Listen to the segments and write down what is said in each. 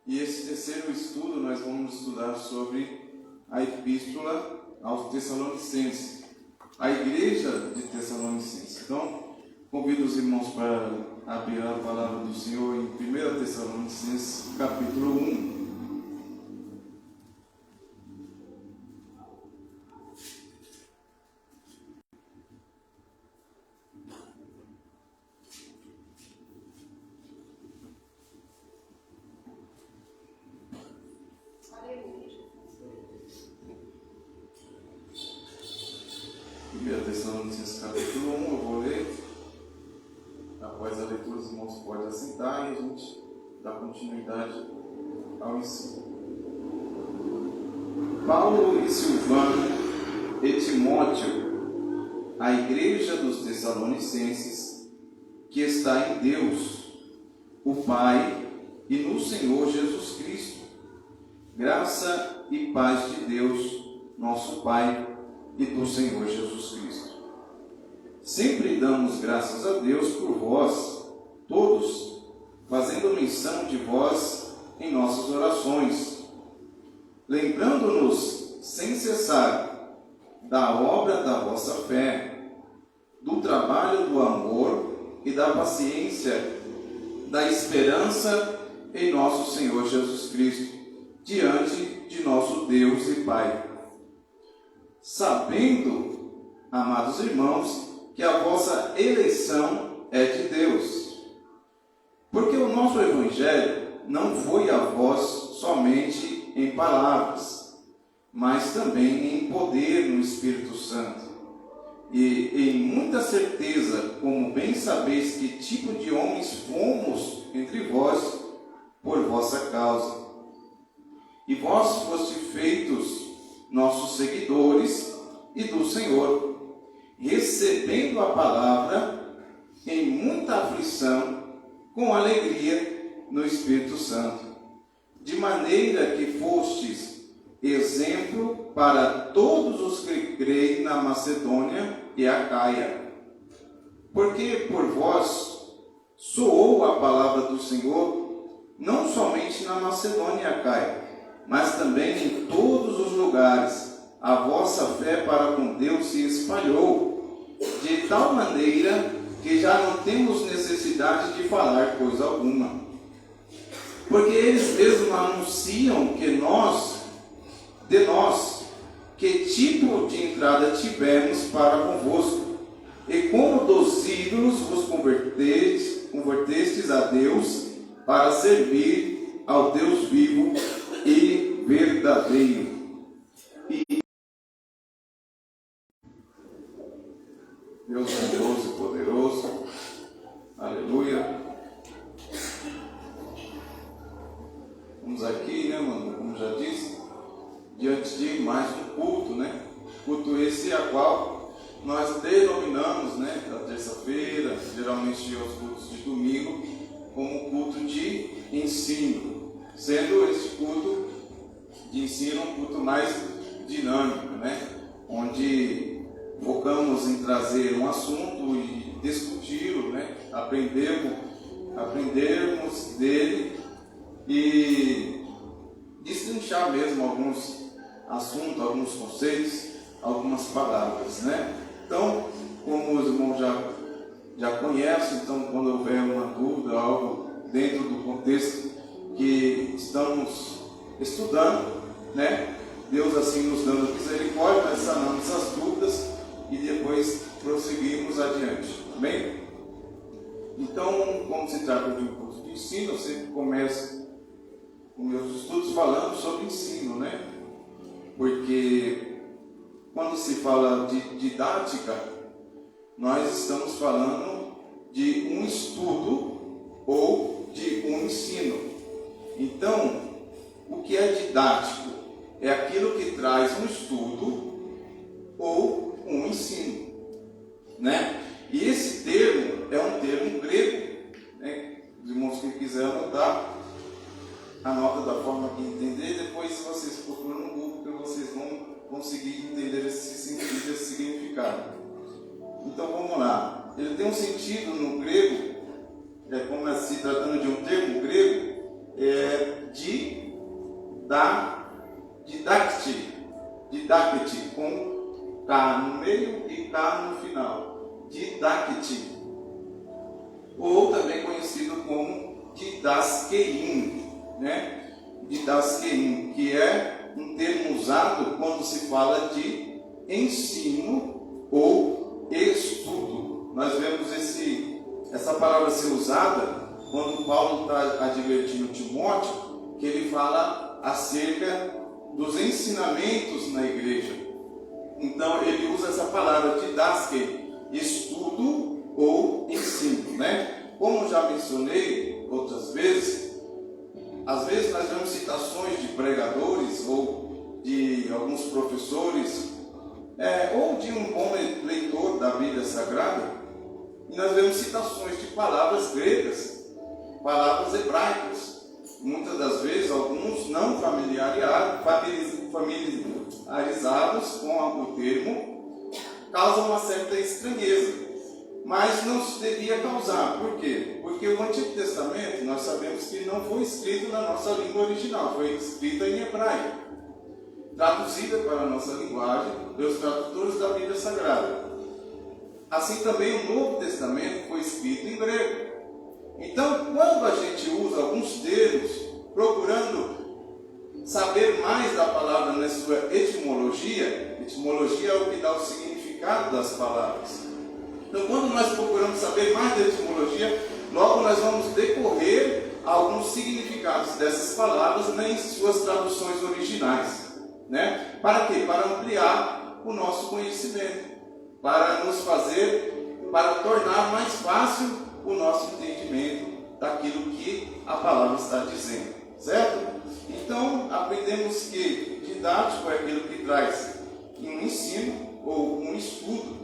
E esse terceiro estudo nós vamos estudar sobre a Epístola aos Tessalonicenses, a igreja de Tessalonicenses. Então, convido os irmãos para abrir a palavra do Senhor em 1 Tessalonicenses, capítulo 1. Tessalonicenses capítulo 1, eu vou ler. Após a leitura, os irmãos podem assentar e a gente dá continuidade ao ensino. Paulo e Silvano e Timóteo, a igreja dos Tessalonicenses, que está em Deus, o Pai, e no Senhor Jesus Cristo. Graça e paz de Deus, nosso Pai, e do Senhor Jesus Cristo. Sempre damos graças a Deus por vós, todos, fazendo menção de vós em nossas orações, lembrando-nos sem cessar da obra da vossa fé, do trabalho do amor e da paciência, da esperança em nosso Senhor Jesus Cristo, diante de nosso Deus e Pai. Sabendo, amados irmãos, que a vossa eleição é de Deus. Porque o nosso Evangelho não foi a vós somente em palavras, mas também em poder no Espírito Santo, e em muita certeza, como bem sabeis que tipo de homens fomos entre vós por vossa causa. E vós foste feitos nossos seguidores e do Senhor, recebendo a palavra em muita aflição, com alegria no Espírito Santo, de maneira que fostes exemplo para todos os que creem na Macedônia e Acaia. Porque por vós soou a palavra do Senhor, não somente na Macedônia e Acaia, mas também em todos os lugares. A vossa fé para com Deus se espalhou, de tal maneira que já não temos necessidade de falar coisa alguma. Porque eles mesmos anunciam que de nós, que tipo de entrada tivemos para convosco, e como dos ídolos vos convertestes a Deus, para servir ao Deus vivo e verdadeiro. Deus grandioso e poderoso, aleluia. Vamos aqui, né, mano, como já disse, diante de mais um culto, né? Culto esse a qual nós denominamos, né, da terça-feira, geralmente aos cultos de domingo, como culto de ensino, sendo esse culto de ensino um culto mais dinâmico, né? Onde focamos em trazer um assunto e discuti-lo, né? Aprendermos dele e destrinchar mesmo alguns assuntos, alguns conceitos, algumas palavras, né? Então, como os irmãos já conhecem, então quando houver uma dúvida, algo dentro do contexto que estamos estudando, né? Deus assim nos dando misericórdia, nós sanamos as dúvidas e depois prosseguimos adiante. Amém? Então, como se trata de um curso de ensino, eu sempre começo com meus estudos falando sobre ensino, né? Porque quando se fala de didática, nós estamos falando de um estudo ou de um ensino. Então, o que é didático? É aquilo que traz um estudo ou um ensino, né? E esse termo é um termo grego, né? Os irmãos que quiserem anotar, anota da forma que entender, depois vocês procuram no Google que vocês vão conseguir entender esse sentido, esse significado. Então vamos lá. Ele tem um sentido no grego, como se tratando de um termo grego, de didacte, com K no meio e K no final. Didacte. Ou também conhecido como didaskein, né? Didaskein, que é um termo usado quando se fala de ensino ou estudo. Nós vemos essa palavra ser usada quando Paulo está advertindo Timóteo, que ele fala acerca dos ensinamentos na igreja. Então ele usa essa palavra didaske, estudo ou ensino, né? Como já mencionei outras vezes, às vezes nós vemos citações de pregadores ou de alguns professores, ou de um bom leitor da Bíblia Sagrada, e nós vemos citações de palavras gregas, palavras hebraicas. Muitas das vezes, alguns não familiarizados com o termo, causam uma certa estranheza. Mas não se devia causar. Por quê? Porque o Antigo Testamento, nós sabemos que não foi escrito na nossa língua original, foi escrito em hebraico, traduzida para a nossa linguagem pelos tradutores da Bíblia Sagrada. Assim também o Novo Testamento foi escrito em grego. Então, quando a gente usa alguns termos, procurando saber mais da palavra na sua etimologia, etimologia é o que dá o significado das palavras. Então, quando nós procuramos saber mais da etimologia, logo nós vamos decorrer alguns significados dessas palavras em suas traduções originais, né? Para quê? Para ampliar o nosso conhecimento, para tornar mais fácil o nosso entendimento daquilo que a palavra está dizendo, certo? Então, aprendemos que didático é aquilo que traz um ensino ou um estudo,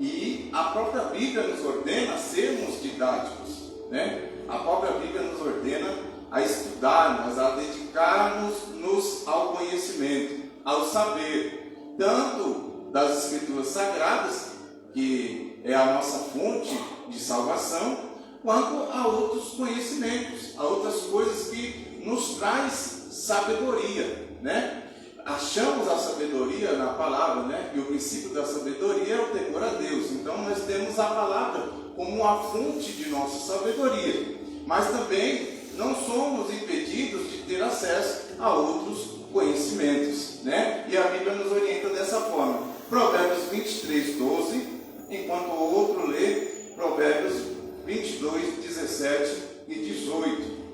e a própria Bíblia nos ordena a sermos didáticos, né? A própria Bíblia nos ordena a estudarmos, a dedicarmos-nos ao conhecimento, ao saber, tanto das Escrituras Sagradas, que é a nossa fonte de salvação, quanto a outros conhecimentos, a outras coisas que nos traz sabedoria, né? Achamos a sabedoria na palavra, né? E o princípio da sabedoria é o temor a Deus. Então nós temos a palavra como a fonte de nossa sabedoria, mas também não somos impedidos de ter acesso a outros conhecimentos, né? E a Bíblia nos orienta dessa forma. Provérbios 23, 12, enquanto o outro lê Provérbios 22, 17 e 18.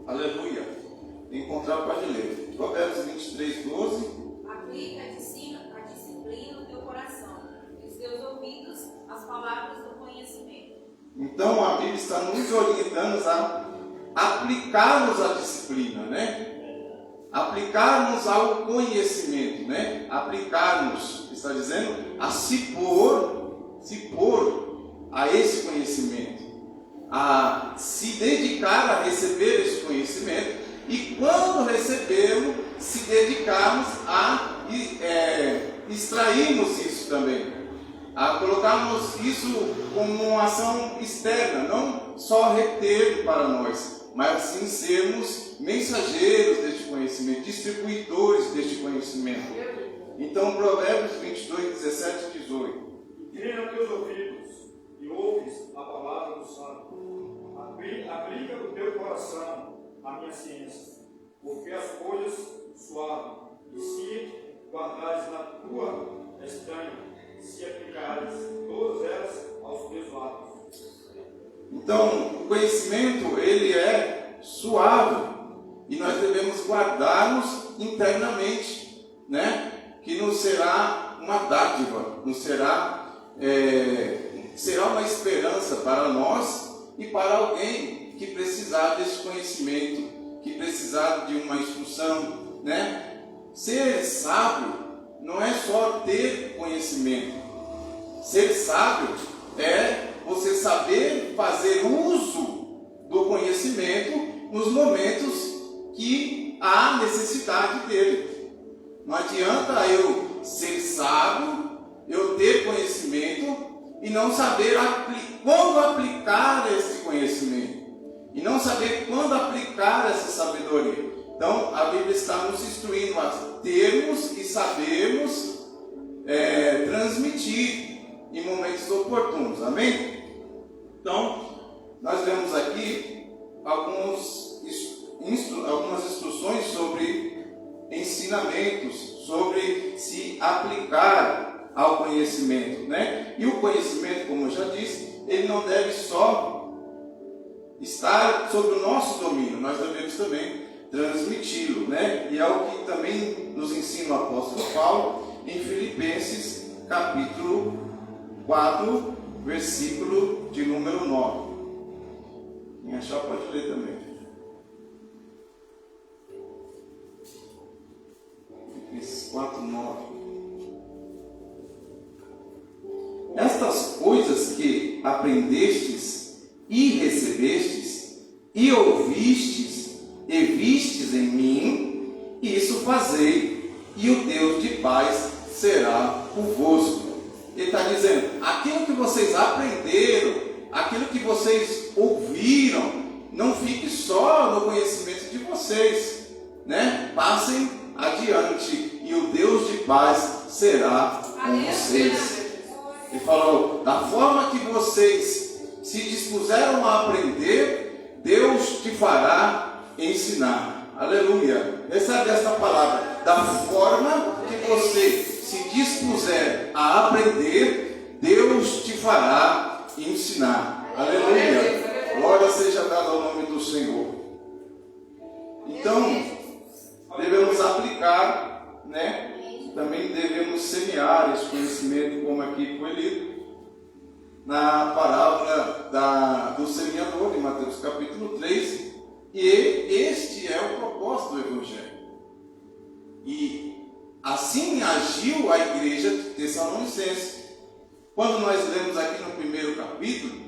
Aleluia. Encontrar, pode ler. Provérbios 23, 12. Aplica a disciplina no teu coração, e os teus ouvidos as palavras do conhecimento. Então a Bíblia está nos orientando a aplicarmos a disciplina, né? Aplicarmos ao conhecimento, né? Aplicarmos, está dizendo, a se pôr a esse conhecimento, a se dedicar a receber esse conhecimento, e quando recebê-lo, se dedicarmos a extrairmos isso também, a colocarmos isso como uma ação externa, não só reter para nós, mas sim sermos mensageiros deste conhecimento, distribuidores deste conhecimento. Então, Provérbios 22, 17 e 18. Inclina teus ouvidos e ouves a palavra do Santo. Aplica o teu coração a minha ciência, porque as coisas suaves, e se guardares na tua estranha, se aplicares todas elas aos teus lábios. Então, o conhecimento, ele é suave, e nós devemos guardarmos internamente, né? Que nos será uma dádiva, nos será uma esperança para nós e para alguém que precisar desse conhecimento, que precisar de uma instrução, né? Ser sábio não é só ter conhecimento. Ser sábio é você saber fazer uso do conhecimento nos momentos que há necessidade dele. Não adianta eu ser sábio, eu ter conhecimento e não saber quando aplicar esse conhecimento, e não saber quando aplicar essa sabedoria. Então, a Bíblia está nos instruindo a termos e sabermos transmitir em momentos oportunos, amém? Então, nós vemos aqui algumas instruções sobre ensinamentos, sobre se aplicar ao conhecimento, né? E o conhecimento, como eu já disse, ele não deve só estar sob o nosso domínio, nós devemos também transmiti-lo, né? E é o que também nos ensina o apóstolo Paulo em Filipenses capítulo 4, versículo de número 9. Quem achar pode ler também. Filipenses 4, 9. Estas coisas que aprendestes e recebestes e ouvistes e vistes em mim, isso fazei, e o Deus de paz será convosco. Ele está dizendo, aquilo que vocês aprenderam, aquilo que vocês ouviram, não fique só no conhecimento de vocês, né? Passem adiante, e o Deus de paz será com vocês. Ele falou, da forma que vocês se dispuseram a aprender, Deus te fará ensinar. Aleluia. Recebe esta palavra. Da forma que você se dispuser a aprender, Deus te fará ensinar. Aleluia. Glória seja dada ao nome do Senhor. Então, devemos aplicar, né? Também devemos semear esse conhecimento, como aqui foi lido na parábola do semeador, em Mateus capítulo 3. E este é o propósito do Evangelho. E assim agiu a igreja de Tessalonicenses. Quando nós lemos aqui no primeiro capítulo,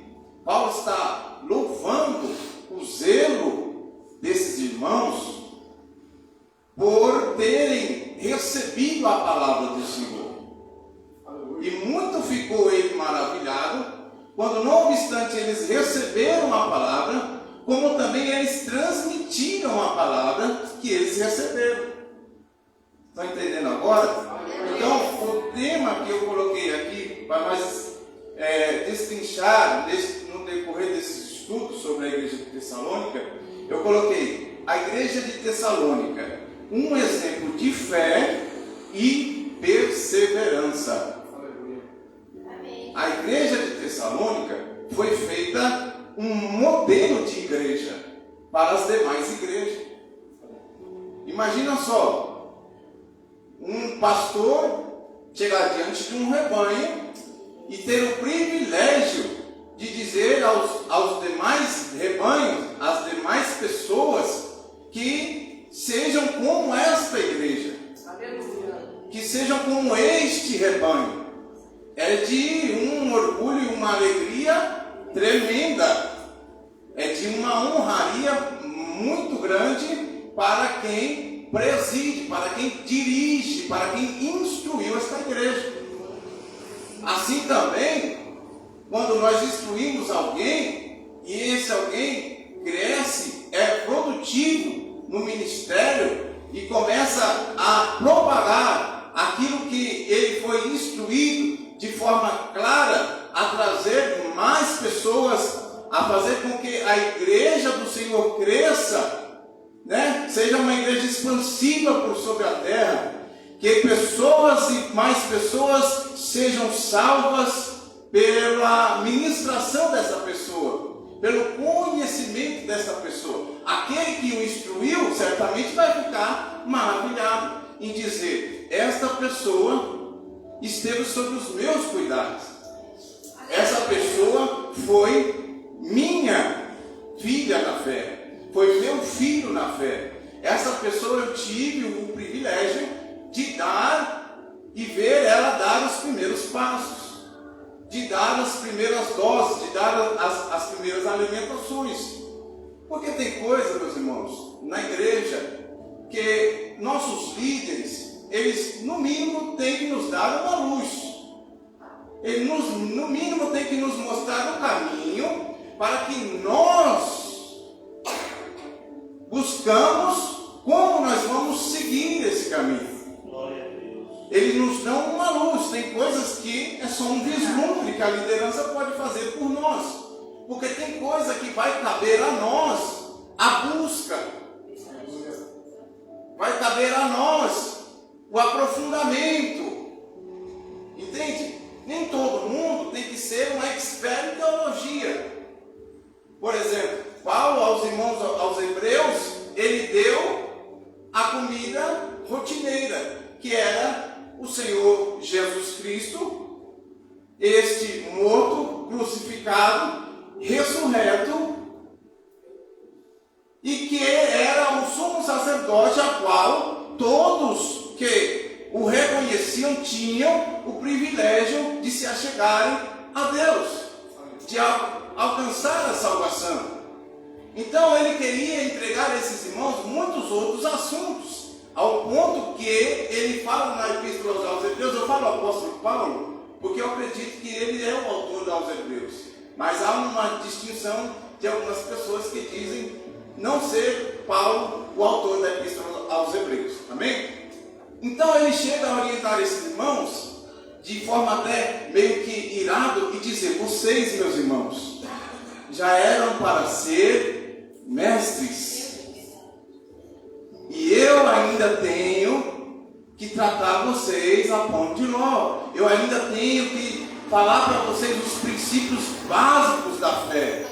Paulo está louvando o zelo desses irmãos por terem recebido a palavra do Senhor. E muito ficou ele maravilhado, quando não obstante eles receberam a palavra, como também eles transmitiram a palavra que eles receberam. Estão entendendo agora? Então, o tema que eu coloquei aqui, para nós destrinchar no decorrer desses estudos sobre a igreja de Tessalônica, eu coloquei a igreja de Tessalônica, um exemplo de fé e perseverança. A igreja de Tessalônica foi feita um modelo de igreja para as demais igrejas. Imagina só, um pastor chegar diante de um rebanho e ter o privilégio de dizer aos demais rebanhos, às demais pessoas, que sejam como esta igreja, que sejam como este rebanho. É de um orgulho e uma alegria tremenda, é de uma honraria muito grande para quem preside, para quem dirige, para quem instruiu esta igreja. Assim também, quando nós instruímos alguém, e esse alguém cresce, é produtivo no ministério e começa a propagar aquilo que ele foi instruído de forma clara, a trazer mais pessoas, a fazer com que a igreja do Senhor cresça, né? Seja uma igreja expansiva por sobre a terra, que pessoas e mais pessoas sejam salvas pela ministração dessa pessoa, pelo conhecimento dessa pessoa. Aquele que o instruiu certamente vai ficar maravilhado em dizer: esta pessoa esteve sob os meus cuidados, essa pessoa foi minha filha na fé, foi meu filho na fé. Essa pessoa eu tive o privilégio de dar e ver ela dar os primeiros passos, de dar as primeiras doses, de dar as primeiras alimentações. Porque tem coisa, meus irmãos, na igreja, que nossos líderes, eles no mínimo têm que nos dar uma luz. Eles no mínimo têm que nos mostrar o caminho para que nós buscamos como nós vamos seguir esse caminho. eles nos dão uma luz. Tem coisas que é só um vislumbre que a liderança pode fazer por nós. Porque tem coisa que vai caber a nós a busca. Vai caber a nós o aprofundamento. Entende? Nem todo mundo tem que ser um expert em teologia. Por exemplo, Paulo aos irmãos, aos hebreus, ele deu a comida rotineira, que era o Senhor Jesus Cristo, este morto, crucificado, ressurreto, e que era o sumo sacerdote a qual todos que o reconheciam tinham o privilégio de se achegarem a Deus, de alcançar a salvação. Então ele queria entregar a esses irmãos muitos outros assuntos, ao ponto que ele fala na Epístola aos Hebreus, eu falo apóstolo Paulo, porque eu acredito que ele é o autor aos Hebreus, mas há uma distinção de algumas pessoas que dizem não ser Paulo o autor da Epístola aos Hebreus, amém? Então ele chega a orientar esses irmãos de forma até meio que irado e dizer: vocês, meus irmãos, já eram para ser mestres, e eu ainda tenho que tratar vocês a ponto de Ló. Eu ainda tenho que falar para vocês os princípios básicos da fé.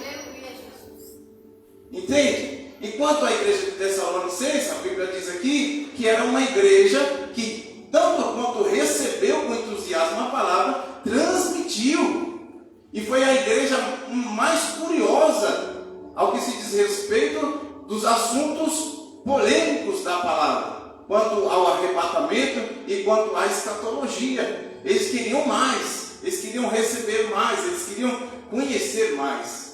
Entende? Enquanto a igreja de Tessalonicenses, a Bíblia diz aqui que era uma igreja que, tanto quanto recebeu com entusiasmo a palavra, transmitiu. E foi a igreja mais curiosa ao que se diz respeito dos assuntos polêmicos da palavra, quanto ao arrebatamento e quanto à escatologia. Eles queriam mais, eles queriam receber mais, eles queriam conhecer mais.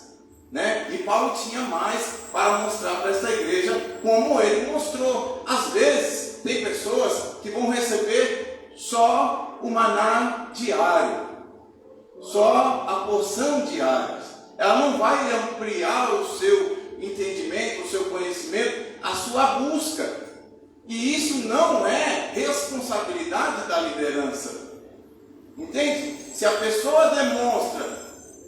Né? E Paulo tinha mais para mostrar para esta igreja, como ele mostrou. Às vezes tem pessoas que vão receber só o maná diário, só a porção diária. Ela não vai ampliar o seu entendimento, o seu conhecimento, a sua busca. E isso não é responsabilidade da liderança. Entende? Se a pessoa demonstra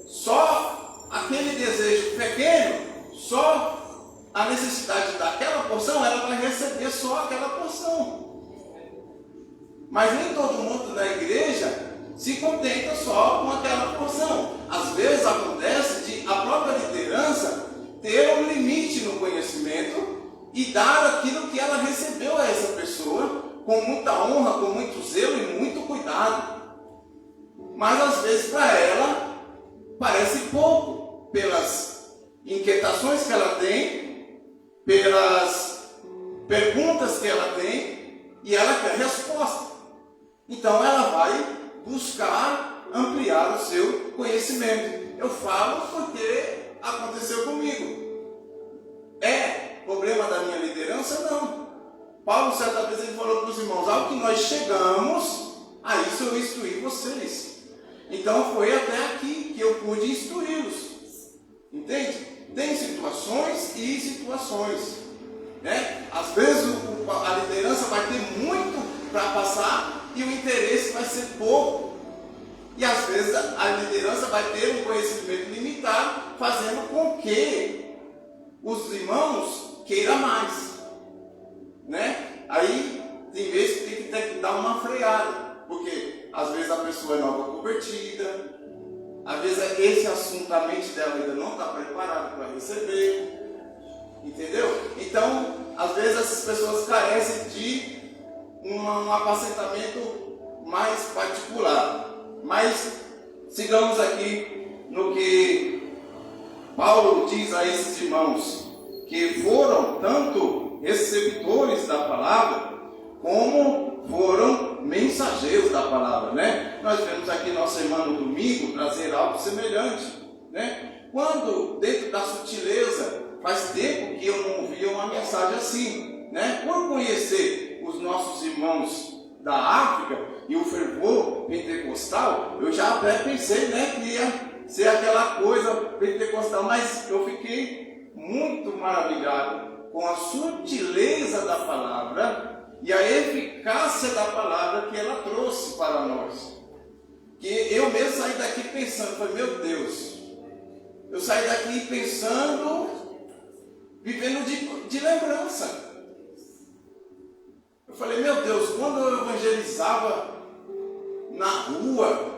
só aquele desejo pequeno, só a necessidade daquela porção, ela vai receber só aquela porção. Mas nem todo mundo na igreja se contenta só com aquela porção. Às vezes acontece de a própria liderança ter um limite no conhecimento e dar aquilo que ela recebeu a essa pessoa com muita honra, com muito zelo e muito cuidado. Mas às vezes para ela parece pouco, pelas inquietações que ela tem, pelas perguntas que ela tem, e ela quer resposta. Então ela vai buscar ampliar o seu conhecimento. Eu falo porque aconteceu comigo. É problema da minha liderança? Não. Paulo certa vez ele falou para os irmãos: ao que nós chegamos, a isso eu instruí vocês. Então foi até aqui que eu pude instruí-los. Entende? Tem situações e situações, né? Às vezes a liderança vai ter muito para passar e o interesse vai ser pouco. E às vezes a liderança vai ter um conhecimento limitado, fazendo com que os irmãos queiram mais, né? Aí tem vezes que tem que ter que dar uma freada, porque às vezes a pessoa é nova convertida, às vezes esse assunto, a mente dela ainda não está preparada para receber, entendeu? Então, às vezes essas pessoas carecem de um apacentamento mais particular. Mas sigamos aqui no que Paulo diz a esses irmãos, que foram tanto receptores da palavra, como foram mensageiros da palavra, né? Nós vemos aqui nossa irmã no domingo trazer algo semelhante, né? Quando, dentro da sutileza, faz tempo que eu não ouvia uma mensagem assim, né? Por conhecer os nossos irmãos da África e o fervor pentecostal, eu já até pensei, né, que ia ser aquela coisa pentecostal, mas eu fiquei muito maravilhado com a sutileza da palavra e a eficácia da palavra que ela trouxe para nós. Que eu mesmo saí daqui pensando, falei, meu Deus, eu saí daqui pensando, vivendo de lembrança. Eu falei, meu Deus, quando eu evangelizava na rua,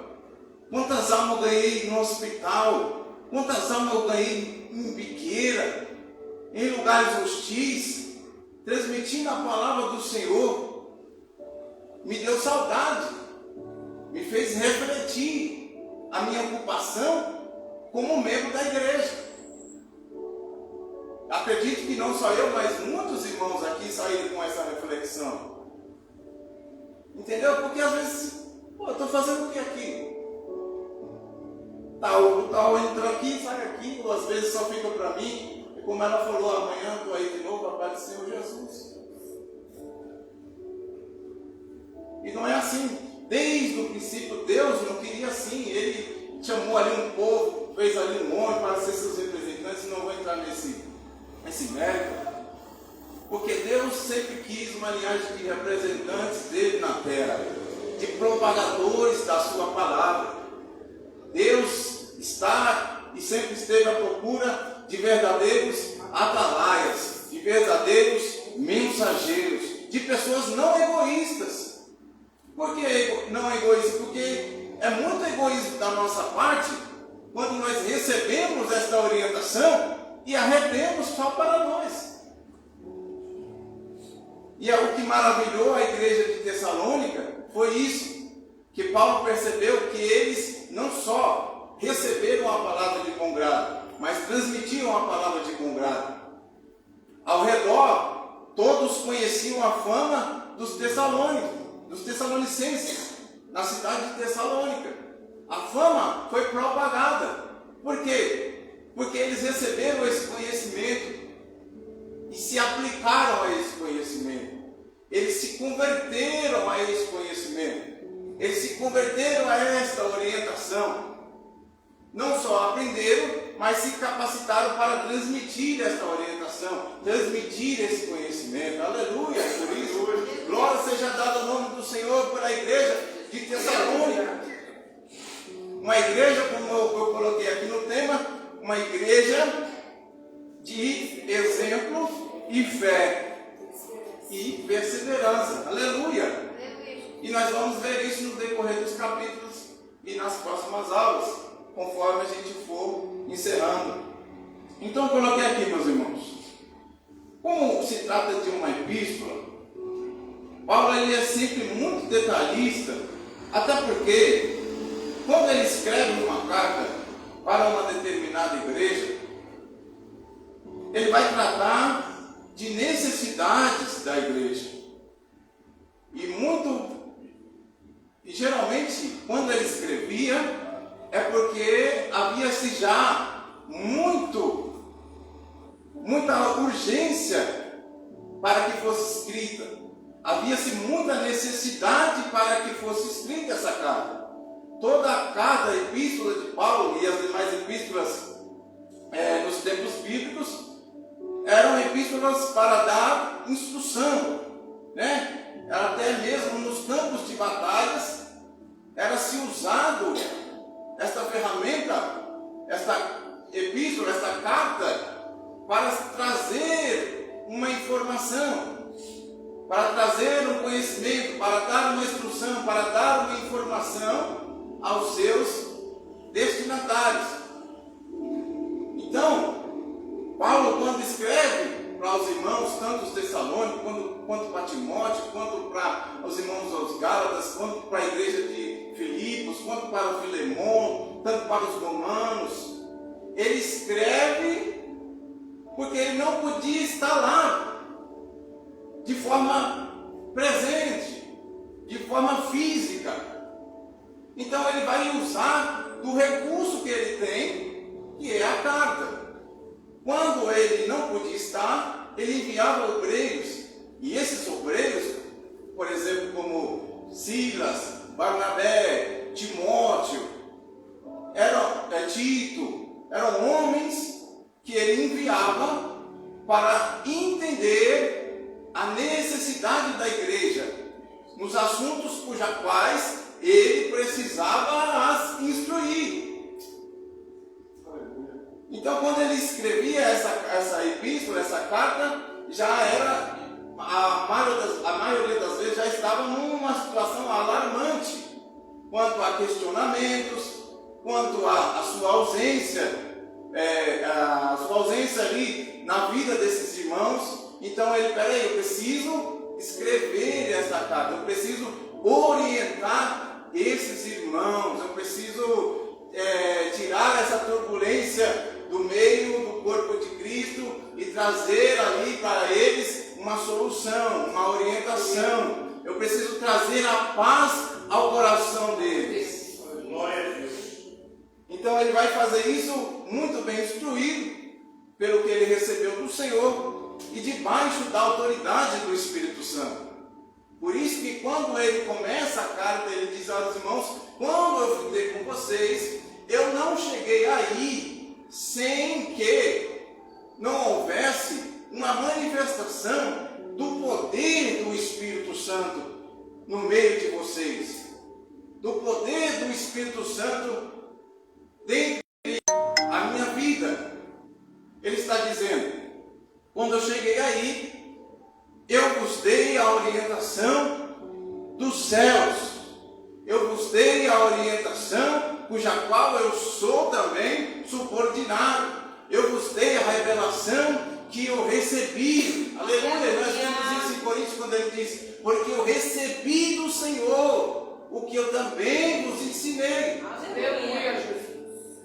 quantas almas eu ganhei no hospital, quantas almas eu ganhei em biqueira, em lugares hostis, transmitindo a palavra do Senhor, me deu saudade, me fez refletir a minha ocupação como membro da igreja. Acredito que não só eu, mas muitos irmãos aqui saíram com essa reflexão. Entendeu? Porque às vezes, eu estou fazendo o que aqui? Tal entra aqui, sai aqui, ou às vezes só fica para mim. E como ela falou, amanhã estou aí de novo, a paz do Senhor Jesus. E não é assim. Desde o princípio, Deus não queria assim. Ele chamou ali um povo, fez ali um homem para ser seus representantes. Não vou entrar nesse mérito. Porque Deus sempre quis uma linhagem de representantes dele na terra, de propagadores da sua palavra. Deus está e sempre esteve à procura de verdadeiros atalaias, de verdadeiros mensageiros, de pessoas não egoístas. Por que não egoísta? Porque é muito egoísmo da nossa parte quando nós recebemos esta orientação e a retemos só para nós. E o que maravilhou a igreja de Tessalônica foi isso, que Paulo percebeu que eles não só receberam a palavra de bom grado, mas transmitiam a palavra de bom grado. Ao redor, todos conheciam a fama dos tessalonicenses, na cidade de Tessalônica. A fama foi propagada. Por quê? Porque eles receberam esse conhecimento e se aplicaram a esse conhecimento. Eles se converteram a esse conhecimento. Eles se converteram a esta orientação. Não só aprenderam, mas se capacitaram para transmitir esta orientação, transmitir esse conhecimento. Aleluia! Por isso, glória seja dada ao nome do Senhor por a igreja de Tessalônica. Uma igreja, como eu coloquei aqui no tema, uma igreja de exemplo e fé e perseverança. Aleluia! E nós vamos ver isso no decorrer dos capítulos e nas próximas aulas, conforme a gente for encerrando. Então eu coloquei aqui, meus irmãos, como se trata de uma epístola, Paulo ele é sempre muito detalhista, até porque quando ele escreve uma carta para uma determinada igreja, ele vai tratar de necessidades da igreja. E geralmente, quando ele escrevia, é porque havia-se já muita urgência para que fosse escrita. Havia-se muita necessidade para que fosse escrita essa carta. Cada epístola de Paulo e as demais epístolas nos tempos bíblicos eram epístolas para dar instrução, né? Até mesmo nos campos de batalhas era se usado esta ferramenta, esta epístola, esta carta, para trazer uma informação, para trazer um conhecimento, para dar uma instrução, para dar uma informação aos seus destinatários. Então, Paulo, quando escreve para os irmãos, tanto os tessalônicos, quanto para Timóteo, quanto para os irmãos aos Gálatas, quanto para a igreja de Filipos, quanto para o Filemon, tanto para os romanos, ele escreve porque ele não podia estar lá de forma presente, de forma física. Então ele vai usar do recurso que ele tem, que é a carta. Quando ele não podia estar, ele enviava obreiros, e esses obreiros, por exemplo, como Silas, Barnabé, Timóteo, Tito, eram homens que ele enviava para entender a necessidade da igreja nos assuntos quais ele precisava as instruir. Então, quando ele escrevia essa epístola, essa carta, já era, a maioria das vezes já estava numa situação alarmante quanto a questionamentos, quanto a sua ausência, ali na vida desses irmãos. Então ele, eu preciso escrever essa carta, eu preciso orientar esses irmãos, eu preciso tirar essa turbulência do meio do corpo de Cristo e trazer ali para eles uma solução, uma orientação. Eu preciso trazer a paz ao coração deles. Glória a Deus. Então ele vai fazer isso muito bem instruído pelo que ele recebeu do Senhor e debaixo da autoridade do Espírito Santo. Por isso que quando ele começa a carta, ele diz aos irmãos: quando eu fiquei com vocês, eu não cheguei aí sem que não houvesse uma manifestação do poder do Espírito Santo no meio de vocês, do poder do Espírito Santo dentro da minha vida. Ele está dizendo: quando eu cheguei aí, eu vos dei a orientação dos céus, eu vos dei a orientação cuja qual eu sou também subordinado, eu vos dei a revelação que eu recebi. Aleluia, nós vemos isso em Coríntios quando ele diz: porque eu recebi do Senhor o que eu também vos ensinei. Aleluia.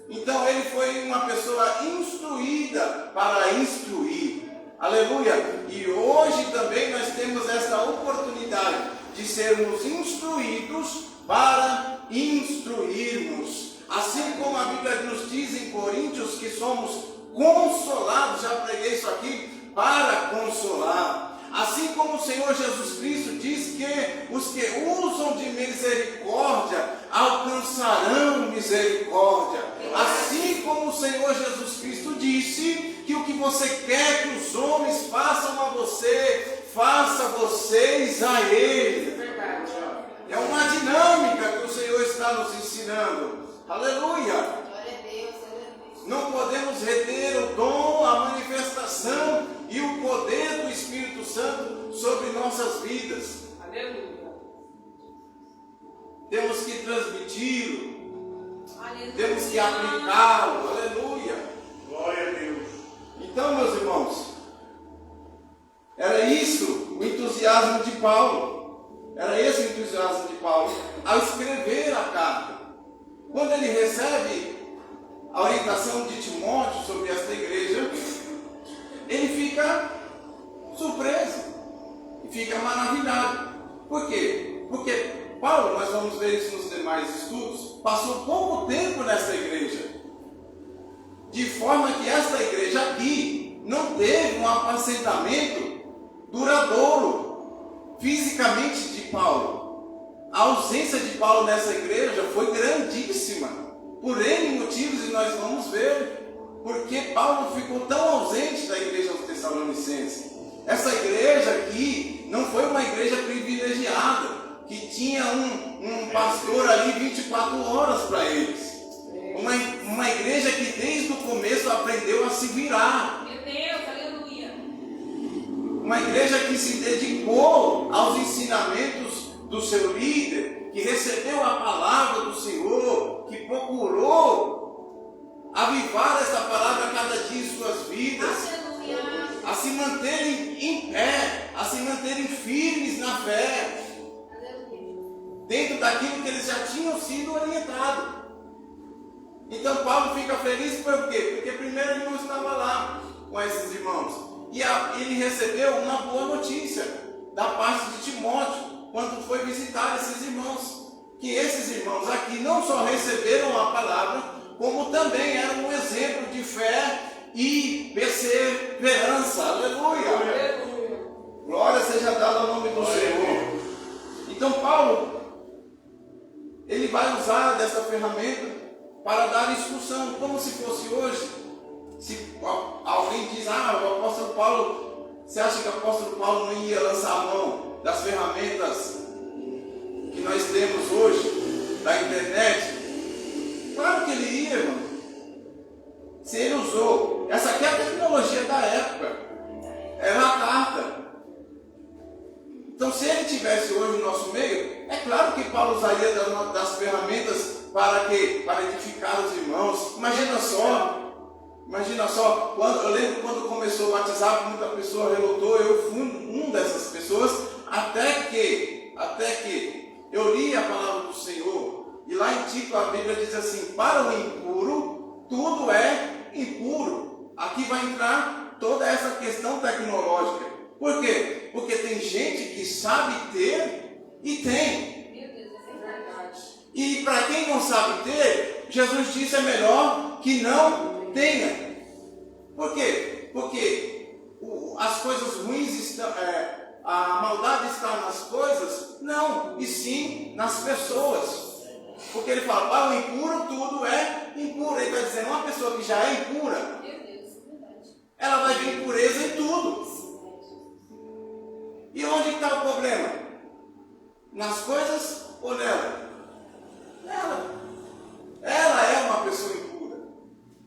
Então ele foi uma pessoa instruída para instruir. Aleluia. E hoje também nós temos esta oportunidade de sermos instruídos para instruirmos. Assim como a Bíblia nos diz em Coríntios que somos consolados, já preguei isso aqui, para consolar. Assim como o Senhor Jesus Cristo diz que os que usam de misericórdia alcançarão misericórdia. Assim como o Senhor Jesus Cristo disse que o que você quer que os homens façam a você, faça vocês a Ele. É uma dinâmica que o Senhor está nos ensinando. Aleluia! Não podemos reter o dom, a manifestação e o poder do Espírito Santo sobre nossas vidas. Aleluia. Temos que transmiti-lo. Aleluia. Temos que aplicá-lo. Aleluia. Glória a Deus. Então, meus irmãos, era isso o entusiasmo de Paulo. Era esse o entusiasmo de Paulo ao escrever a carta. Quando ele recebe a orientação de Timóteo sobre esta igreja, ele fica surpreso e fica maravilhado. Por quê? Porque Paulo, nós vamos ver isso nos demais estudos, passou pouco tempo nessa igreja, de forma que esta igreja aqui não teve um apacentamento duradouro fisicamente de Paulo. A ausência de Paulo nessa igreja foi grandíssima, por N motivos, e nós vamos ver porque Paulo ficou tão ausente da igreja dos Tessalonicenses. Essa igreja aqui não foi uma igreja privilegiada, que tinha um pastor ali 24 horas para eles. Uma igreja que desde o começo aprendeu a se virar. Meu Deus, aleluia. Uma igreja que se dedicou aos ensinamentos do seu líder, que recebeu a palavra do Senhor, que procurou avivar essa palavra a cada dia em suas vidas, Aleluia. a se manterem em pé, a se manterem firmes na fé, dentro daquilo que eles já tinham sido orientados. Então Paulo fica feliz por quê? Porque primeiro ele não estava lá com esses irmãos, e ele recebeu uma boa notícia da parte de Timóteo, quando foi visitar esses irmãos, que esses irmãos aqui não só receberam a palavra, como também eram um exemplo de fé e perseverança. Aleluia! Aleluia. Glória seja dada ao nome do Senhor. Então Paulo, ele vai usar dessa ferramenta para dar instrução, como se fosse hoje. Se alguém diz: o apóstolo Paulo Você acha que o apóstolo Paulo não ia lançar a mão das ferramentas que nós temos hoje, da internet? Claro que ele ia, irmão. Se ele usou, essa aqui é a tecnologia da época, era a carta. Então, se ele tivesse hoje no nosso meio, é claro que Paulo usaria das ferramentas para quê? Para edificar os irmãos. Imagina só, eu lembro quando começou o WhatsApp, muita pessoa relutou, eu fui um dessas pessoas, até que eu li a palavra do Senhor, e lá em Tito a Bíblia diz assim: para o impuro, tudo é impuro. Aqui vai entrar toda essa questão tecnológica. Por quê? Porque tem gente que sabe ter e tem. Meu Deus, essa é verdade. E para quem não sabe ter, Jesus disse: é melhor que não tenha. Por quê? Porque as coisas ruins estão, a maldade está nas coisas? Não, e sim nas pessoas. Porque ele fala: para o impuro tudo é impuro. Ele está dizendo, uma pessoa que já é impura, Meu Deus, é verdade. ela vai ver impureza em tudo. E onde está o problema? Nas coisas ou nela? Nela. Ela é uma pessoa impura.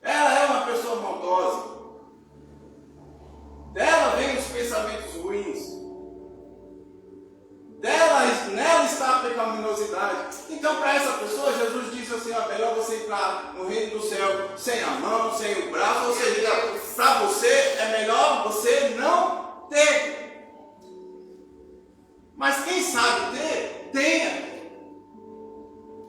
Ela é uma pessoa maldosa. Dela vem os pensamentos ruins. Nela está a pecaminosidade. Então, para essa pessoa, Jesus disse assim: ó, melhor você entrar no reino do céu sem a mão, sem o braço. Ou seja, para você é melhor você não ter. Mas quem sabe ter, tenha.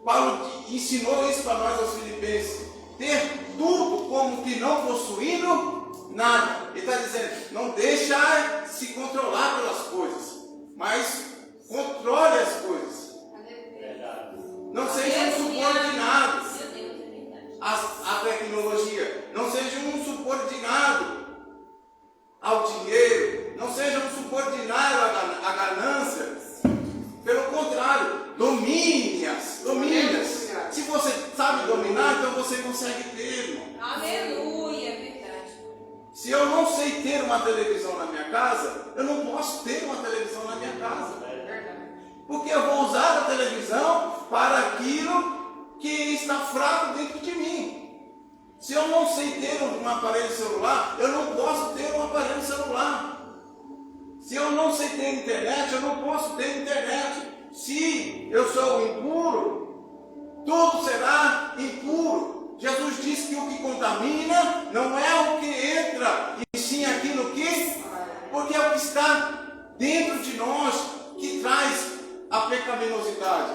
Paulo ensinou isso para nós aos Filipenses: ter tudo como que não possuindo nada. Ele está dizendo: não deixa se controlar pelas coisas, mas controle as coisas. Não seja um subordinado à tecnologia. Não seja um subordinado ao dinheiro. Não seja um subordinado à ganância. Pelo contrário, domine-as. Se você sabe dominar, então você consegue ter, irmão. Aleluia, é verdade. Se eu não sei ter uma televisão na minha casa, eu não posso ter uma televisão na minha casa. Porque eu vou usar a televisão para aquilo que está fraco dentro de mim. Se eu não sei ter um aparelho celular, eu não posso ter um aparelho celular. Se eu não sei ter internet, eu não posso ter internet. Se eu sou impuro, tudo será impuro. Jesus disse que o que contamina não é o que entra, e sim aquilo que... Porque é o que está dentro de nós que traz a pecaminosidade.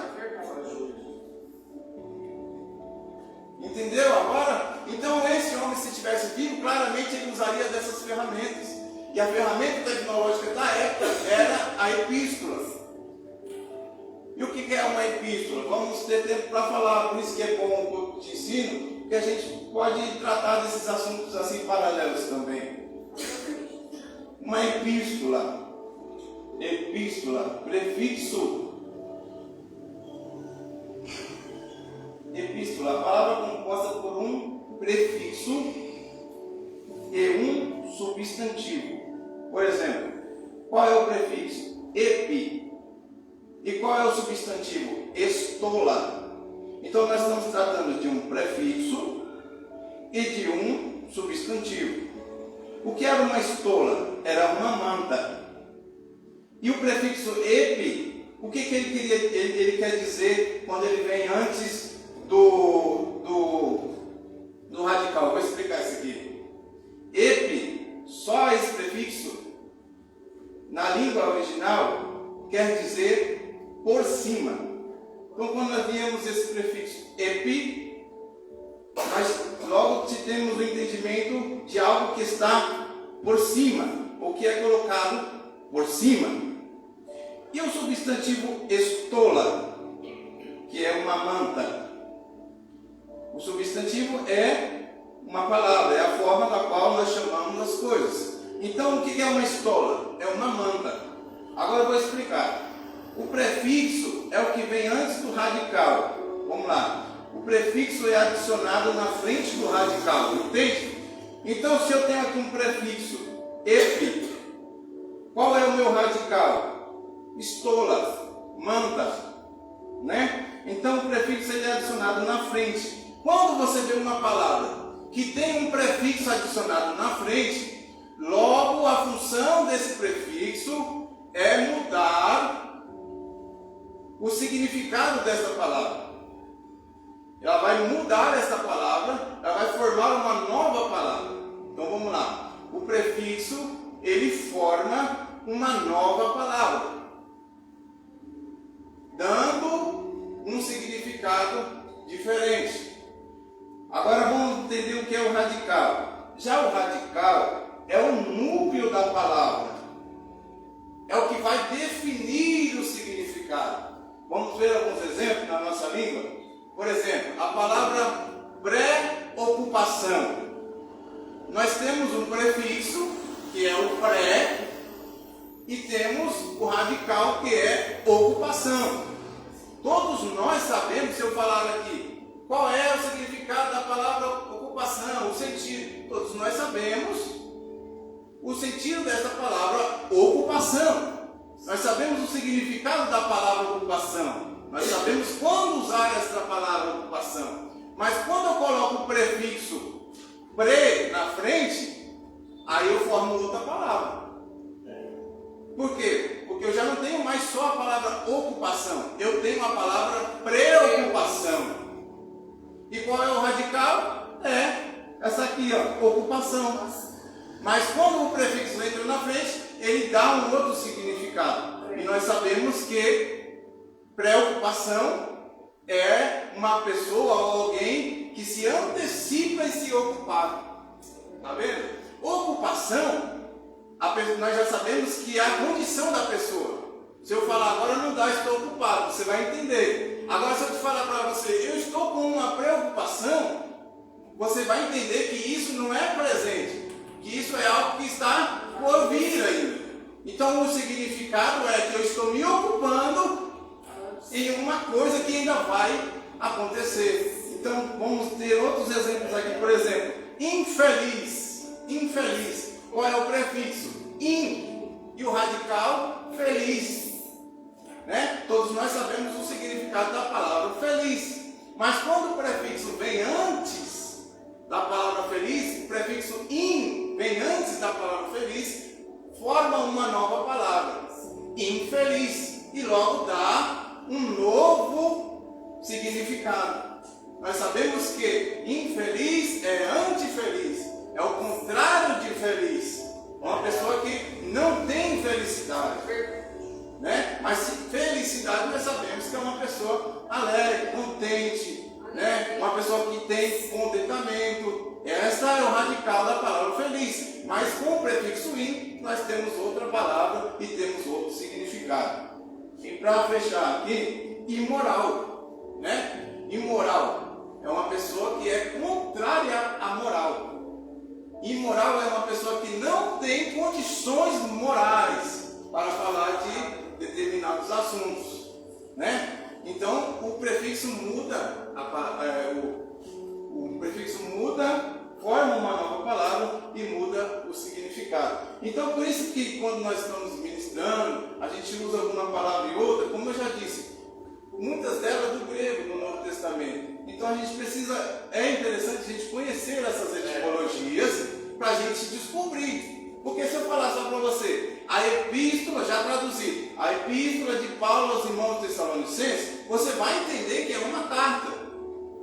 Entendeu agora? Então esse homem, se tivesse vivo, claramente ele usaria dessas ferramentas. E a ferramenta tecnológica da época era a epístola. E o que é uma epístola? Vamos ter tempo para falar, por isso que é bom um pouco de ensino, que a gente pode tratar desses assuntos assim paralelos também. Uma epístola, prefixo. Epístola, a palavra composta por um prefixo e um substantivo. Por exemplo, qual é o prefixo? Epi. E qual é o substantivo? Estola. Então nós estamos tratando de um prefixo e de um substantivo. O que era uma estola? Era uma manta. E o prefixo epi, o que ele queria? Ele quer dizer quando ele vem antes do radical. Vou explicar isso aqui. Epi, só esse prefixo, na língua original, quer dizer por cima. Então, quando nós viemos esse prefixo epi, nós logo temos o entendimento de algo que está por cima, ou que é colocado por cima. E o substantivo estola, que é uma manta. O substantivo é uma palavra, é a forma da qual nós chamamos as coisas. Então, o que é uma estola? É uma manta. Agora eu vou explicar. O prefixo é o que vem antes do radical. Vamos lá. O prefixo é adicionado na frente do radical, entende? Então, se eu tenho aqui um prefixo epi, Qual é o meu radical? Estola, manta, né? Então o prefixo ele é adicionado na frente. Quando você vê uma palavra que tem um prefixo adicionado na frente, logo a função desse prefixo é mudar o significado dessa palavra. Ela vai mudar essa palavra, ela vai formar uma nova palavra. Então vamos lá. O prefixo, ele forma uma nova palavra, dando um significado diferente. Agora vamos entender o que é o radical. Já o radical é o núcleo da palavra. É o que vai definir o significado. Vamos ver alguns exemplos na nossa língua? Por exemplo, a palavra pré-ocupação. Nós temos um prefixo, que é o pré, e temos o radical, que é ocupação. Todos nós sabemos, se eu falar aqui, qual é o significado da palavra ocupação, o sentido. Todos nós sabemos o sentido dessa palavra ocupação. Nós sabemos o significado da palavra ocupação. Nós sabemos quando usar essa palavra ocupação. Mas quando eu coloco o prefixo pre na frente, aí eu formo outra palavra. Por quê? Porque eu já não tenho mais só a palavra ocupação. Eu tenho a palavra preocupação. E qual é o radical? É essa aqui, ó, ocupação. Mas quando o prefixo entra na frente, ele dá um outro significado. E nós sabemos que preocupação é uma pessoa ou alguém que se antecipa em se ocupar. Está vendo? Ocupação, nós já sabemos que é a condição da pessoa. Se eu falar agora não dá, estou ocupado, você vai entender. Agora se eu te falar para você, eu estou com uma preocupação, você vai entender que isso não é presente, que isso é algo que está por vir ainda. Então o significado é que eu estou me ocupando em uma coisa que ainda vai acontecer. Então vamos ter outros exemplos aqui. Por exemplo, infeliz. Infeliz. Qual é o prefixo? In. E o radical, feliz. Né? Todos nós sabemos o significado da palavra feliz. Mas quando o prefixo vem antes da palavra feliz, o prefixo in vem antes da palavra feliz, forma uma nova palavra, infeliz, e logo dá um novo significado. Nós sabemos que infeliz é antifeliz, é o contrário de feliz. É uma pessoa que não tem felicidade, né? Mas felicidade nós sabemos que é uma pessoa alegre, contente, né? Uma pessoa que tem contentamento. Essa é o radical da palavra feliz. Mas com o prefixo in, nós temos outra palavra e temos outro significado. E para fechar aqui, imoral, né? Imoral é uma pessoa que é contrária à moral. Imoral é uma pessoa que não tem condições morais para falar de determinados assuntos, né? Então o prefixo muda, o prefixo muda, forma uma nova palavra e muda o significado. Então por isso que quando nós estamos ministrando, a gente usa uma palavra e outra, como eu já disse, muitas delas do grego no Novo Testamento. Então a gente precisa, é interessante a gente conhecer essas etimologias para a gente descobrir. Porque se eu falar só para você, a epístola, já traduzi, a epístola de Paulo aos irmãos tessalonicenses, você vai entender que é uma carta,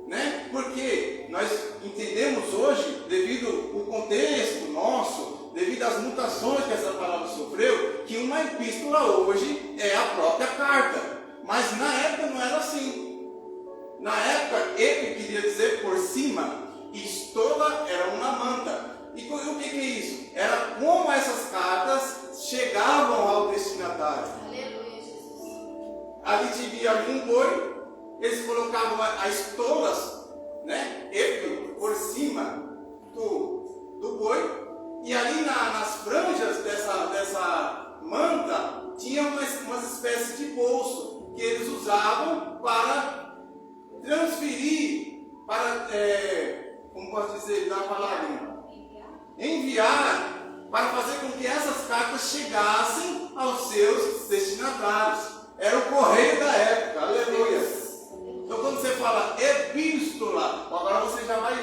né? Porque nós entendemos hoje, devido ao contexto nosso, devido às mutações que essa palavra sofreu, que uma epístola hoje é a própria carta. Mas na época não era assim. Na época, ele queria dizer por cima, e estola era uma manta. E o que é isso? Era como essas cartas chegavam ao destinatário. Aleluia, Jesus. Ali tinha algum boi, eles colocavam as estolas, né, por cima do boi, e ali nas franjas dessa manta tinha umas espécies de bolso que eles usavam para transferir, para, como posso dizer, na palavra, enviar para fazer com que essas cartas chegassem aos seus destinatários. Era o correio da época, aleluia. Então quando você fala epístola, agora você já vai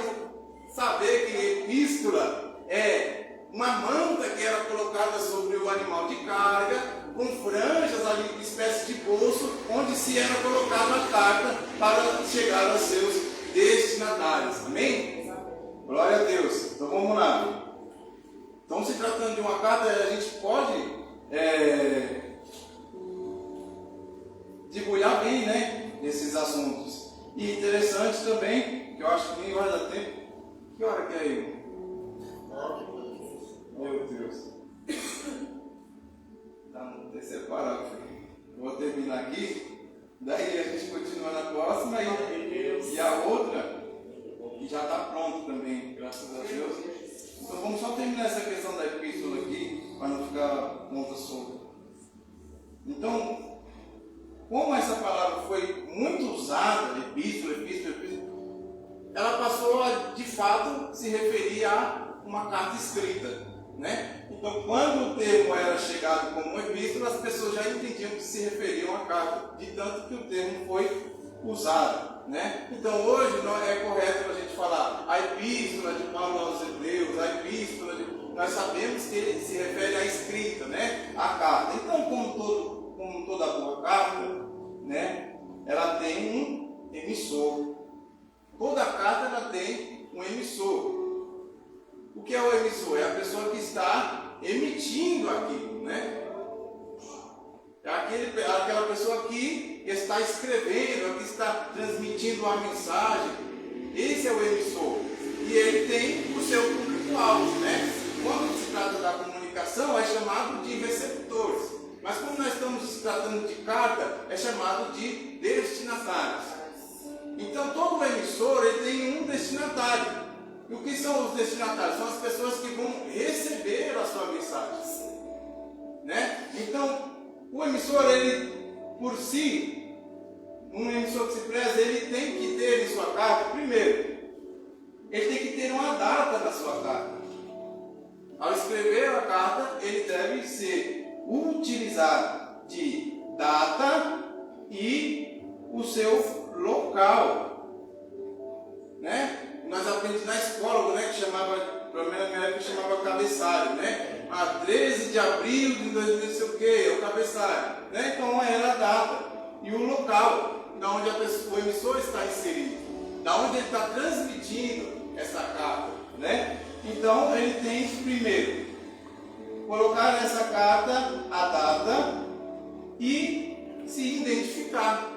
saber que epístola é uma manta que era colocada sobre o animal de carga, com franjas ali, uma espécie de bolso, onde se era colocada a carta para chegar aos seus destinatários. Amém? Glória a Deus. Então vamos lá. Então, se tratando de uma carta, a gente pode debulhar bem, né, esses assuntos. E interessante também, que eu acho que nem vai dar tempo. Que hora que é aí? Meu Deus. Está no terceiro parágrafo. Eu vou terminar aqui. Daí a gente continua na próxima e a outra que já está pronto também, graças a Deus. Então vamos só terminar essa questão da epístola aqui, para não ficar ponta solta. Então, como essa palavra foi muito usada, epístola, ela passou a, de fato, se referir a uma carta escrita, né? Então, quando o termo era chegado como epístola, as pessoas já entendiam que se referia a uma carta, de tanto que o termo foi usado, né? Então, hoje não é correto a gente falar a epístola de Paulo aos Hebreus, a epístola de... Nós sabemos que ele se refere à escrita, né? A carta. Então, como toda boa carta, né? Ela tem um emissor. Toda carta ela tem um emissor. O que é o emissor? É a pessoa que está emitindo aquilo, né? É aquela pessoa que está escrevendo, que está transmitindo uma mensagem. Esse é o emissor. E ele tem o seu público-alvo, né? Quando se trata da comunicação, é chamado de receptores. Mas quando nós estamos tratando de carta, é chamado de destinatários. Então, todo emissor ele tem um destinatário. E o que são os destinatários? São as pessoas que vão receber a sua mensagem, né? Então, o emissor, ele, por si, um emissor que se preza, ele tem que ter em sua carta, primeiro, ele tem que ter uma data na sua carta. Ao escrever a carta, ele deve ser utilizado de data e o seu local, né? Nós aprendemos na escola, né, que chamava, pelo menos na minha época, chamava cabeçalho, né? 13 de abril de 2000, não sei o que, é o cabeçalho, né? Então era a data e o local, da onde o emissor está inserido, da onde ele está transmitindo essa carta, né? Então ele tem que primeiro colocar nessa carta a data e se identificar.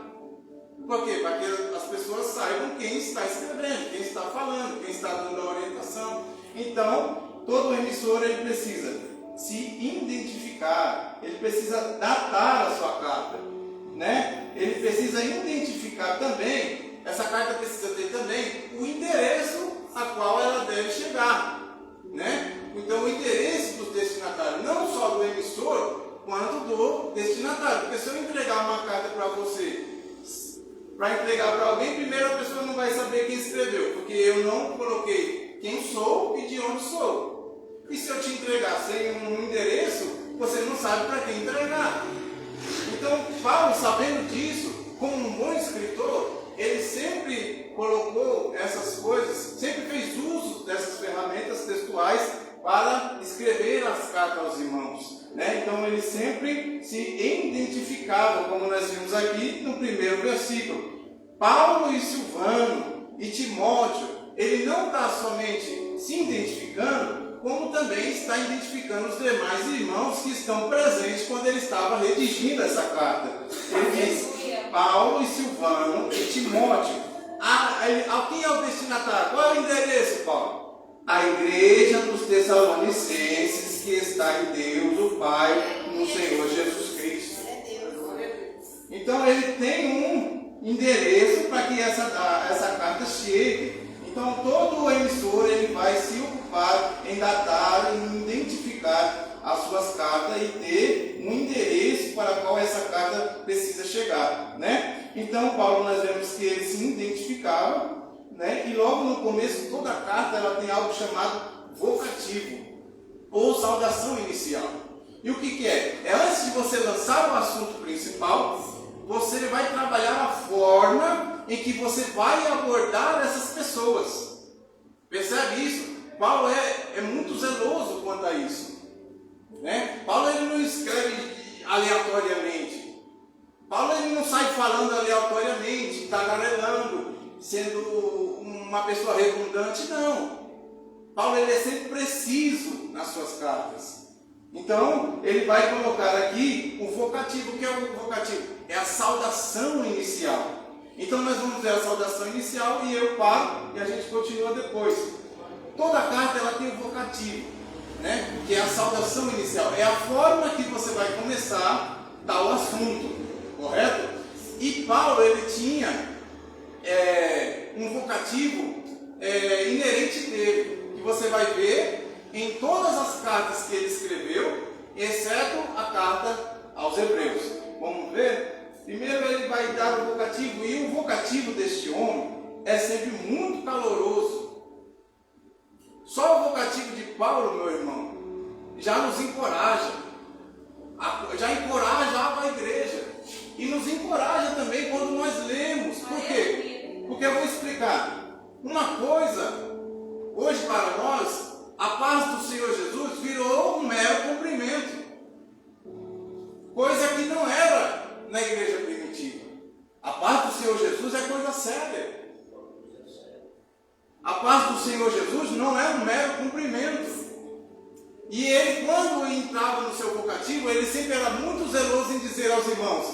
Por quê? Para que as pessoas saibam quem está escrevendo, quem está falando, quem está dando a orientação. Então, todo emissor ele precisa se identificar, ele precisa datar a sua carta, né? Ele precisa identificar também, essa carta precisa ter também o endereço a qual ela deve chegar, né? Então, o interesse dos destinatários, não só do emissor, quanto do destinatário. Porque se eu entregar uma carta para você, para entregar para alguém, primeiro a pessoa não vai saber quem escreveu, porque eu não coloquei quem sou e de onde sou. E se eu te entregar sem um endereço, você não sabe para quem entregar. Então, Paulo, sabendo disso, como um bom escritor, ele sempre colocou essas coisas, sempre fez uso dessas ferramentas textuais para escrever as cartas aos irmãos, né? Então ele sempre se identificava, como nós vimos aqui no primeiro versículo. Paulo e Silvano e Timóteo, ele não está somente se identificando, como também está identificando os demais irmãos que estão presentes quando ele estava redigindo essa carta. Ele diz Paulo e Silvano e Timóteo. Quem é o destinatário? Qual é o endereço, Paulo? A igreja dos Tessalonicenses que está em Deus, o Pai, no Senhor Jesus Cristo. Então ele tem um endereço para que essa carta chegue. Então todo o emissor ele vai se ocupar em datar e identificar as suas cartas e ter um endereço para qual essa carta precisa chegar, né? Então Paulo, nós vemos que ele se identificava, né? E logo no começo toda a carta ela tem algo chamado vocativo. ou saudação inicial. E o que é? É antes de você lançar o assunto principal, você vai trabalhar a forma em que você vai abordar essas pessoas. Percebe isso? Paulo é muito zeloso quanto a isso. Né? Paulo ele não escreve aleatoriamente. Paulo ele não sai falando aleatoriamente, tagarelando, sendo uma pessoa redundante, não. Paulo ele é sempre preciso nas suas cartas. Então, ele vai colocar aqui o vocativo. O que é o vocativo? É a saudação inicial. Então, nós vamos ver a saudação inicial e eu paro e a gente continua depois. Toda carta ela tem o vocativo, né? Que é a saudação inicial. É a forma que você vai começar tal assunto, correto? E Paulo, ele tinha um vocativo inerente dele, que você vai ver em todas as cartas que ele escreveu, exceto a carta aos Hebreus. Vamos ver? Primeiro ele vai dar o vocativo, e o vocativo deste homem é sempre muito caloroso. Só o vocativo de Paulo, meu irmão, já nos encoraja, já encorajava a igreja, e nos encoraja também quando nós lemos. Por quê? Porque eu vou explicar. Uma coisa, hoje para nós, a paz do Senhor Jesus virou um mero cumprimento, coisa que não era na igreja primitiva. A paz do Senhor Jesus é coisa séria. A paz do Senhor Jesus não é um mero cumprimento. E ele, quando entrava no seu vocativo, ele sempre era muito zeloso em dizer aos irmãos: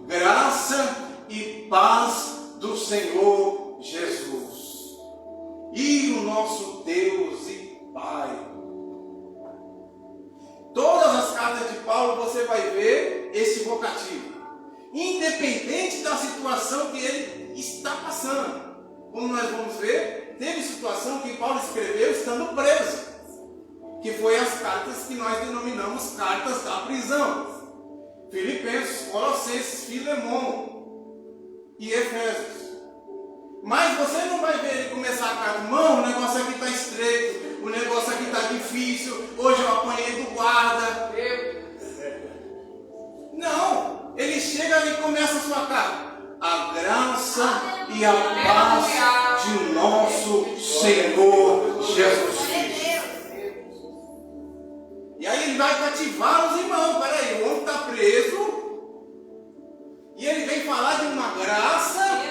graça e paz do Senhor Jesus. E o nosso Deus e Pai. Todas as cartas de Paulo você vai ver esse vocativo, independente da situação que ele está passando. Como nós vamos ver, teve situação que Paulo escreveu estando preso, que foi as cartas que nós denominamos cartas da prisão: Filipenses, Colossenses, Filemão e Efésios. Mas você não vai ver ele começar a carta: irmão, o negócio aqui está estreito, o negócio aqui está difícil, hoje eu apanhei do guarda. Não, ele chega e começa a sua carta: a graça e a paz de nosso Senhor Jesus Cristo. E aí ele vai cativar os irmãos. Peraí, o homem está preso e ele vem falar de uma graça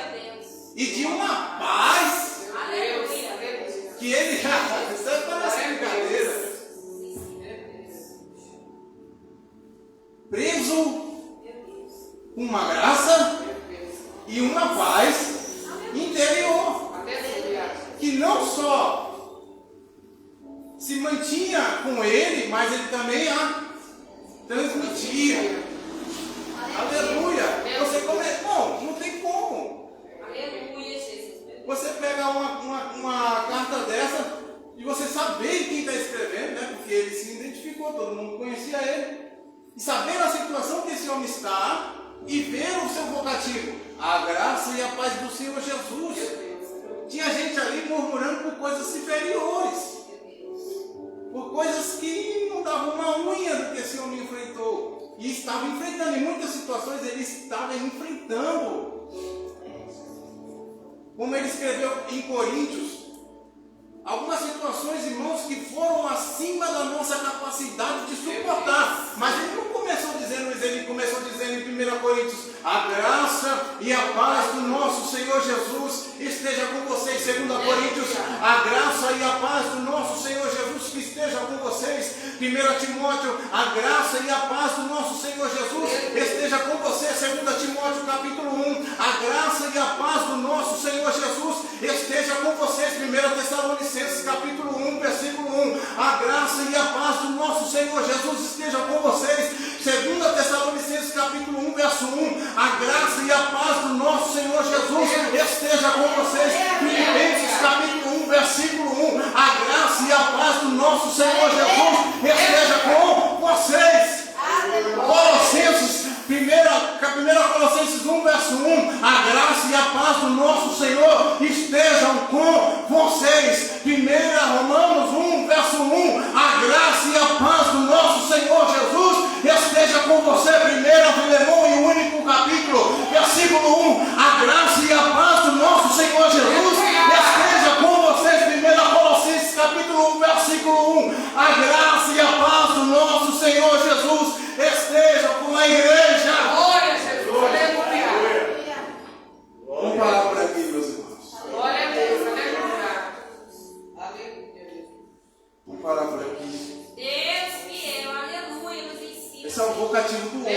e de uma paz. Que ele isso parece brincadeira. Preso com uma graça e uma paz interior, que não só se mantinha com ele, mas ele também a transmitia. Aleluia! Você começa, não tem como. Aleluia, Jesus. Você pegar uma carta dessa e você saber quem está escrevendo, né? Porque ele se identificou, todo mundo conhecia ele. E saber a situação que esse homem está e ver o seu vocativo: a graça e a paz do Senhor Jesus. Tinha gente ali murmurando por coisas inferiores, por coisas que não davam uma unha do que esse homem enfrentou. E estava enfrentando, em muitas situações ele estava enfrentando. Como ele escreveu em Coríntios, algumas situações, irmãos, que foram acima da nossa capacidade de suportar. Mas ele não começou dizendo isso, ele começou dizendo em 1 Coríntios: a graça e a paz do nosso Senhor Jesus esteja com vocês. 2 Coríntios: a graça e a paz do nosso Senhor Jesus que esteja com vocês. 1 Timóteo: a graça e a paz do nosso Senhor Jesus esteja com vocês. 2 Timóteo capítulo 1: a graça e a paz do nosso Senhor Jesus esteja com vocês. 1 Tessalonicenses capítulo 1, versículo 1: a graça e a paz do nosso Senhor Jesus esteja com vocês. 2 Tessalonicenses capítulo 1, verso 1: a graça e a paz do nosso Senhor Jesus esteja com vocês. Filipenses capítulo 1, versículo 1: a graça e a paz do nosso Senhor Jesus esteja com vocês. Colossenses, 1 Colossenses 1, verso 1: a graça e a paz do nosso Senhor estejam com vocês. 1 Romanos 1, verso 1: a graça e a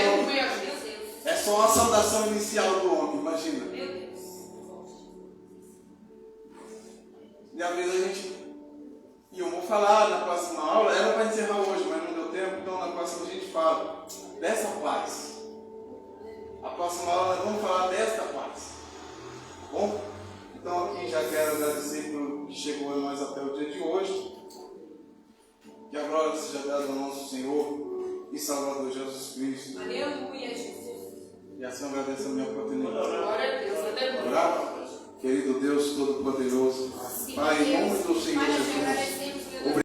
homem. Meu Deus. É só uma saudação inicial do homem, imagina. Meu Deus. E às vezes a gente. E eu vou falar na próxima aula, era para encerrar hoje, mas não deu tempo, então na próxima a gente fala dessa paz. A próxima aula nós vamos falar desta paz. Tá bom? Então aqui já quero agradecer por que chegou a nós até o dia de hoje. Que a glória seja dada ao nosso Senhor e Salvador Jesus Cristo. Aleluia, Jesus. E assim eu agradeço a minha oportunidade. Glória a Deus. Aleluia. Orar? Querido Deus Todo-Poderoso,